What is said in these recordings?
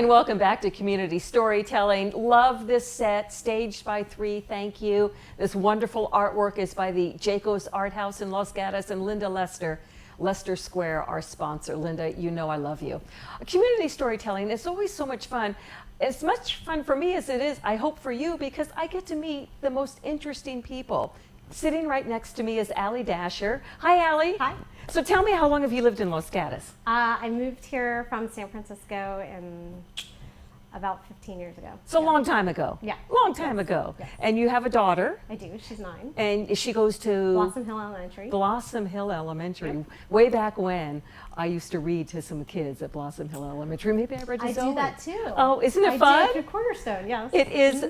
and welcome back to Community Storytelling. Love this set, staged by 3. Thank you. This wonderful artwork is by the Jacobs Art House in Los Gatos and Linda Lester. Lester Square, our sponsor. Linda, you know I love you. Community storytelling is always so much fun. As much fun for me as it is, I hope, for you, because I get to meet the most interesting people. Sitting right next to me is Dacher. Hi, Allie. Hi. So tell me, how long have you lived in Los Gatos? I moved here from San Francisco about 15 years ago. So a long time ago. Yeah. Long time ago. Yes. And you have a daughter. I do. She's 9. And she goes to Blossom Hill Elementary. Blossom Hill Elementary. Yep. Way back when, I used to read to some kids at Blossom Hill Elementary. Maybe I read to I Zoe. do that too. Oh, isn't it I fun? did through Cornerstone, yes. It is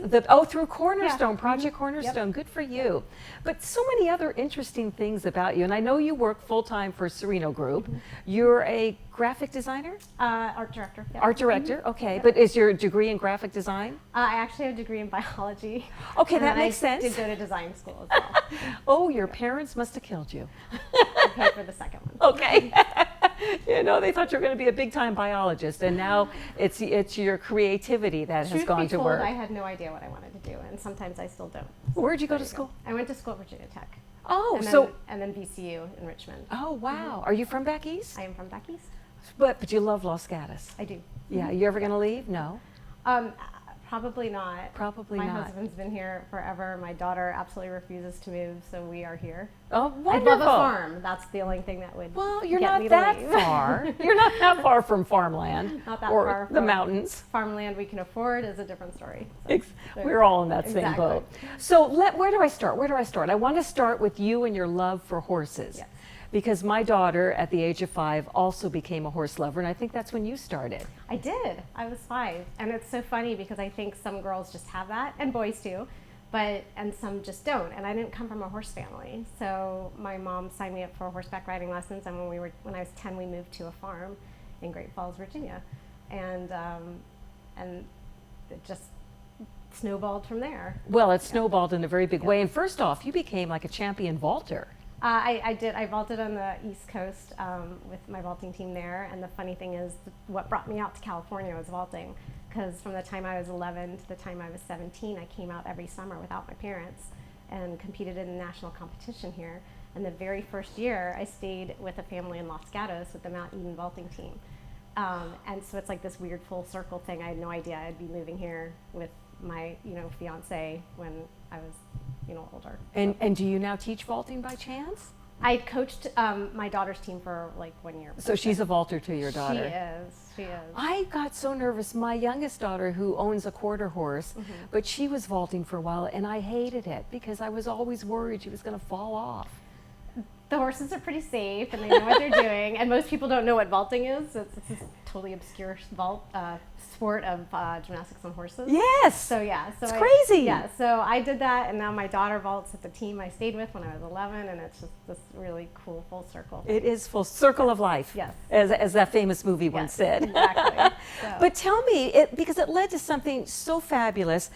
through Cornerstone, Yeah. Project Cornerstone. Good for you. But so many other interesting things about you. And I know you work full-time for Sereno Group. You're a graphic designer? Art director. Yep. Art director, okay. But is your degree in graphic design? I actually have a degree in biology. Okay, and that then makes sense. I did go to design school as well. Oh, your parents must have killed you. I paid for the second one. Okay. You know, they thought you were going to be a big-time biologist, and now it's your creativity that has Truth gone be to told, work. I had no idea what I wanted to do, and sometimes I still don't. Where'd you go to There school? I went to school at Virginia Tech. Oh, And then VCU in Richmond. Oh, wow. Are you from back east? I am from back east. But you love Los Gatos. I do. Yeah. You ever going to leave? No. Probably not. Probably My not. husband's been here forever. My daughter absolutely refuses to move, so we are here. Oh, I wonderful. love a farm. That's the only thing that would Well, you're get not me to that leave. far. You're not that far from farmland. Not that or far the from mountains. Farmland we can afford is a different story. So We're all in that same Exactly. boat. So where do I start? Where do I start? I want to start with you and your love for horses. Yes. Because my daughter, at the age of 5, also became a horse lover, and I think that's when you started. I did. I was 5, and it's so funny because I think some girls just have that, and boys too, and some just don't. And I didn't come from a horse family, so my mom signed me up for horseback riding lessons. And when I was 10, we moved to a farm in Great Falls, Virginia, and it just snowballed from there. Well, it snowballed in a very big way. And first off, you became like a champion vaulter. I did. I vaulted on the East Coast with my vaulting team there. And the funny thing is, what brought me out to California was vaulting. Because from the time I was 11 to the time I was 17, I came out every summer without my parents and competed in a national competition here. And the very first year, I stayed with a family in Los Gatos with the Mount Eden vaulting team. And so it's like this weird full circle thing. I had no idea I'd be moving here with my, fiance when I was, older. And do you now teach vaulting by chance? I coached my daughter's team for like 1 year. So she's a vaulter to your daughter. She is. I got so nervous. My youngest daughter, who owns a quarter horse, but she was vaulting for a while, and I hated it because I was always worried she was going to fall off. The horses are pretty safe, and they know what they're doing. And most people don't know what vaulting is. It's this totally obscure sport of gymnastics on horses. Yes. So yeah, it's crazy. Yeah. So I did that, and now my daughter vaults at the team I stayed with when I was 11, and it's just this really cool full circle. It is full circle of life. Yes. As that famous movie once said. Exactly. So. But tell me, because it led to something so fabulous,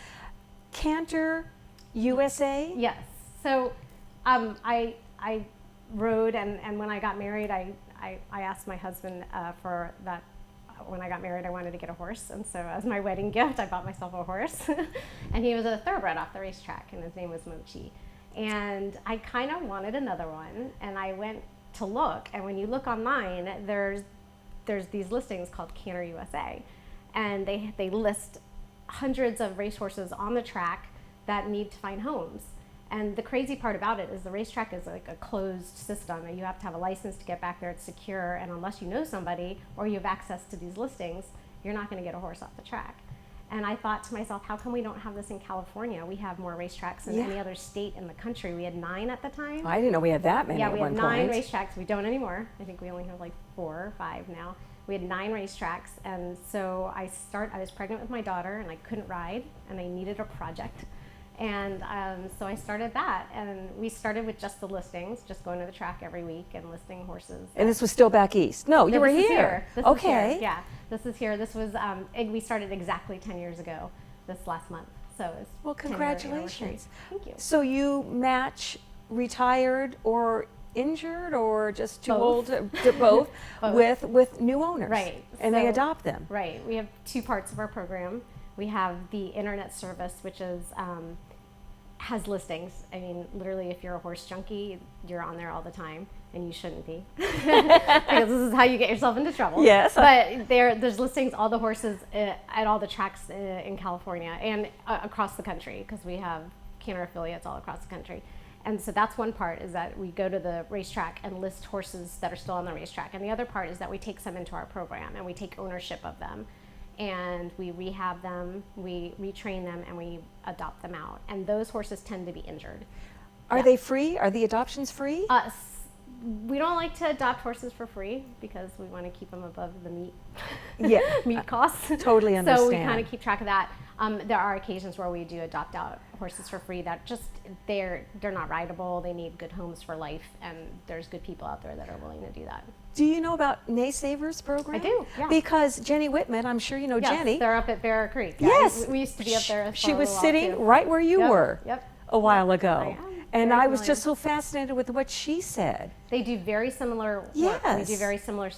Canter USA. Yes. So I rode, and when I got married, I asked my husband for that. When I got married, I wanted to get a horse, and so as my wedding gift, I bought myself a horse. And he was a thoroughbred off the racetrack, and his name was Mochi. And I kind of wanted another one, and I went to look, and when you look online, there's these listings called Canter USA, and they list hundreds of racehorses on the track that need to find homes. And the crazy part about it is the racetrack is like a closed system, and you have to have a license to get back there. It's secure, and unless you know somebody or you have access to these listings, you're not going to get a horse off the track. And I thought to myself, how come we don't have this in California? We have more racetracks than any other state in the country. We had 9 at the time. I didn't know we had that many Yeah, at we one had point. 9 racetracks. We don't anymore. I think we only have like 4 or 5 now. We had 9 racetracks, and so I was pregnant with my daughter, and I couldn't ride, and I needed a project. And so I started that, and we started with just the listings, just going to the track every week and listing horses. And this was still back east? No, you were This is here. This Okay. is here. Yeah, this is here. This was, and we started exactly 10 years ago this last month. So it's Well, 10-year congratulations. anniversary. Thank you. So you match retired or injured or just too Both. old to both, Both. with new owners. Right. And they So- adopt them. Right. We have two parts of our program. We have the internet service, which is has listings. I mean, literally, if you're a horse junkie, you're on there all the time, and you shouldn't be, because this is how you get yourself into trouble. Yes. But there's listings, all the horses at all the tracks in California and across the country, because we have Canter affiliates all across the country. And so that's one part, is that we go to the racetrack and list horses that are still on the racetrack. And the other part is that we take some into our program and we take ownership of them. And we rehab them, we retrain them, and we adopt them out. And those horses tend to be injured. Are they free? Are the adoptions free? We don't like to adopt horses for free because we want to keep them above the meat Yeah. meat costs. Totally understand. So we kind of keep track of that. There are occasions where we do adopt out horses for free that just they're not rideable. They need good homes for life, and there's good people out there that are willing to do that. Do you know about Naysavers program? I do, yeah. Because Jenny Whitman, I'm sure you know Yes, Jenny. they're up at Bear Creek. Yeah, Yes. we used to be up there. She was for a while, sitting too. right where you Yep, were Yep. a while ago. I am. And Very I was familiar. just so fascinated with what she said. They do very similar work. We Yes. do very similar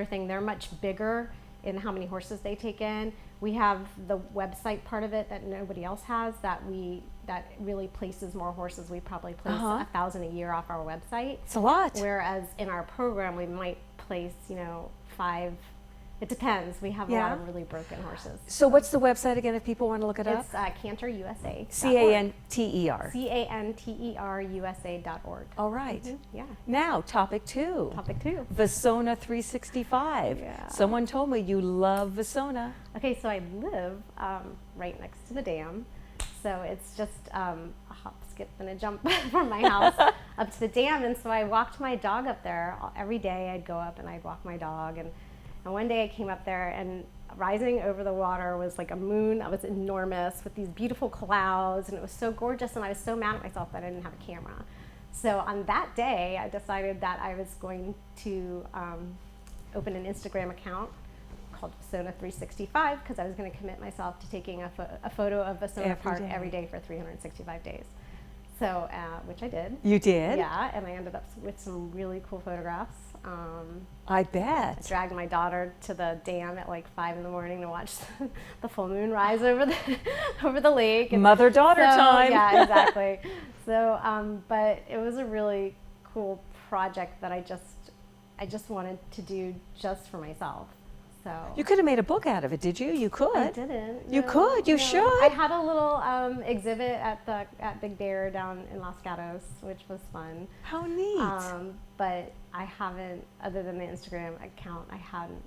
thing. They're much bigger in how many horses they take in. We have the website part of it that nobody else has, that really places more horses. We probably place 1,000 a year off our website. It's a lot. Whereas in our program, we might place, 5. It depends. We have a lot of really broken horses. So what's the website again if people want to look it up? It's Canter USA. CANTER. CANTERUSA.org. All right. Yeah. Now, topic 2. Topic 2. Vasona 365. Yeah. Someone told me you love Vasona. Okay, so I live right next to the dam. So it's just a hop, skip, and a jump from my house up to the dam. And so I walked my dog up there. Every day I'd go up and I'd walk my dog. And one day I came up there, and rising over the water was like a moon that was enormous with these beautiful clouds. And it was so gorgeous. And I was so mad at myself that I didn't have a camera. So on that day, I decided that I was going to open an Instagram account called Vasona 365, because I was going to commit myself to taking a photo of Vasona Park every day for 365 days. So, which I did. You did? Yeah, and I ended up with some really cool photographs. I I bet. dragged my daughter to the dam at like 5 in the morning to watch the full moon rise over the over the lake. And Mother-daughter time. Yeah, exactly. So, but it was a really cool project that I just wanted to do just for myself. So You could have made a book out of it, did you? You could. I didn't. You could. You should. I had a little exhibit at Big Bear down in Los Gatos, which was fun. How neat. But I haven't, other than the Instagram account, I haven't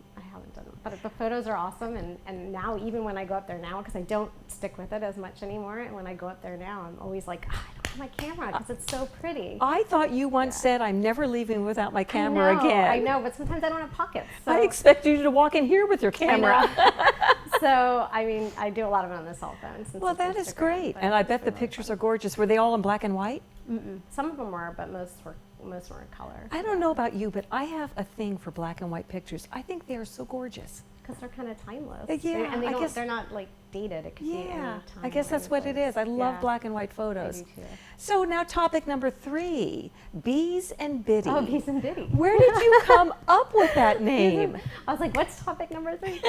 done it. But the photos are awesome, and now even when I go up there now, because I don't stick with it as much anymore, and when I go up there now, I'm always like, I don't have my camera because it's so pretty. I thought you once said, I'm never leaving without my camera again. I know, but sometimes I don't have pockets. So I expect you to walk in here with your camera. So, I mean, I do a lot of it on the cell phone. Since Well, it's that is Instagram, great. but And I it's bet the really pictures fun. are gorgeous. Were they all in black and white? Some of them were, but most were in color. I don't know about you, but I have a thing for black and white pictures. I think they are so gorgeous. Because they're kind of timeless. Yeah, and I guess- they're not like dated. It could be any Yeah, time. I guess that's what it is. I love black and white photos. I do too. So now topic number 3, Bees and Biddy. Oh, Bees and Biddy. Where did you come up with that name? I was like, what's topic number 3?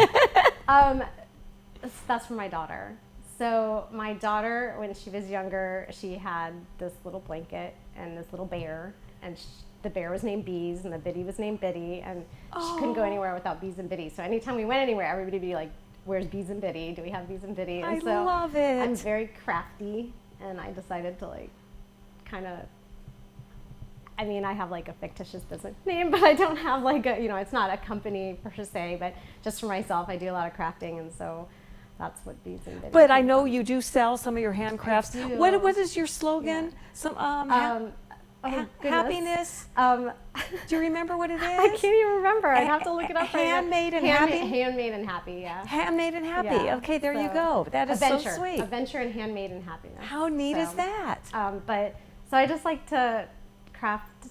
That's for my daughter. So my daughter, when she was younger, she had this little blanket and this little bear, and the bear was named Bees, and the Biddy was named Biddy, and she couldn't go anywhere without Bees and Biddy. So anytime we went anywhere, everybody would be like, where's Bees and Biddy? Do we have Bees and Biddy? And I so love it. I'm very crafty, and I decided to like kind of, I mean, I have like a fictitious business name, but I don't have like a, it's not a company per se, but just for myself, I do a lot of crafting, and so that's what Bees and Biddy. But I know you do sell some of your handcrafts. do. What is your slogan? Some goodness. happiness. Um, Do you remember what it is? I can't even remember. I have to look it up. Handmade and Handmade, happy? Handmade and happy, yeah. Handmade and happy. Yeah, Okay, there you so go. That is adventure, so sweet. Adventure and handmade and happiness. How neat is So, that? But so I just like to craft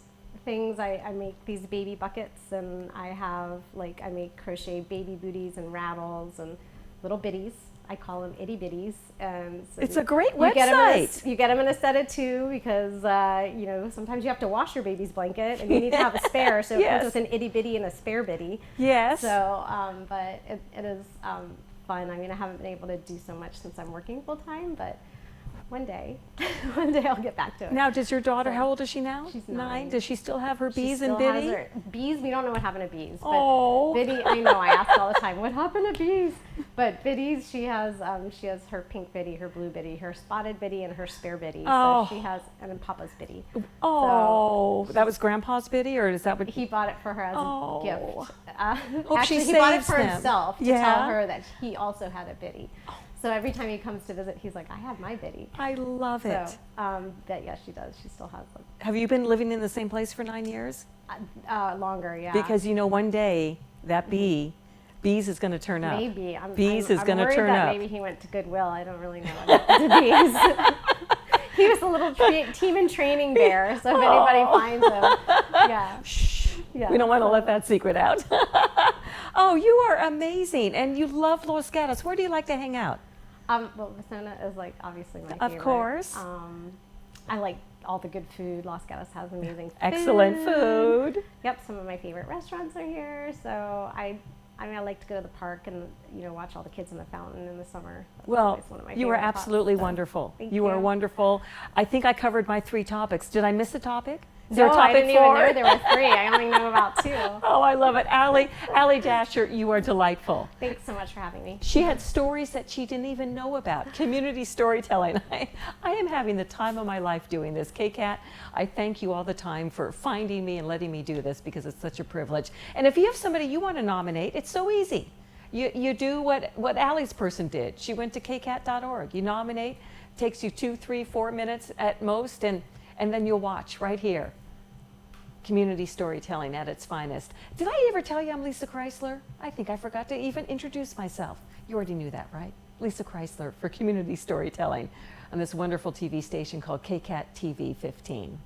things. I make these baby buckets, and I make crochet baby booties and rattles and little biddies. I call them itty bitties. And so It's a great you get 'em website. you get them in a set of 2 because you know, sometimes you have to wash your baby's blanket and you need to have a spare. So it Yes. comes with an itty bitty and a spare bitty. Yes. So, but it is fun. I mean, I haven't been able to do so much since I'm working full time, but one day, one day I'll get back to it. Now, does your daughter, So, how old is she now? she's 9. Does she still have her She bees and still has Biddy? her- bees, we don't know what happened to bees. But Oh. Biddy, I know, I ask all the time, what happened to bees? But Biddy's, she has her pink Biddy, her blue Biddy, her spotted Biddy, and her spare Biddy. Oh. So she has, and then Papa's Biddy. Oh, that was Grandpa's Biddy, or is that what? He bought it for her as Oh. a gift. Hope Actually, she he bought it saves for them. himself to Yeah. tell her that he also had a Biddy. So every time he comes to visit, he's like, I have my Biddy. I love So, it. but yeah, she does. She still has them. Have you been living in the same place for 9 years? Longer, yeah. Because you know, one day that bees is going to turn up. Maybe. Bees is I'm going to worried turn that up. maybe he went to Goodwill. I don't really know what happened to bees. He was a little team in training bear, so if anybody finds him, yeah. Shh. Yeah. We don't want to let that secret out. Oh, you are amazing, and you love Los Gatos. Where do you like to hang out? Well, Vasona is like obviously my favorite. Of course. I like all the good food. Los Gatos has amazing food. Excellent food. Yep, some of my favorite restaurants are here. So I mean, I like to go to the park and watch all the kids in the fountain in the summer. That's Well, always one of my you are favorite spots, absolutely so wonderful. thank You are you. wonderful. I think I covered my 3 topics. Did I miss a topic? Is there a No, topic I didn't even 4? know there were 3. I only know about 2. Oh, I love it. Allie Dacher, you are delightful. Thanks so much for having me. She had stories that she didn't even know about. Community storytelling. I am having the time of my life doing this. KCAT, I thank you all the time for finding me and letting me do this because it's such a privilege. And if you have somebody you want to nominate, it's so easy. You do what Allie's person did. She went to kcat.org. You nominate, takes you 2, 3, 4 minutes at most, and then you'll watch right here. Community storytelling at its finest. Did I ever tell you I'm Lissa Kreisler? I think I forgot to even introduce myself. You already knew that, right? Lissa Kreisler for community storytelling on this wonderful TV station called KCAT TV15.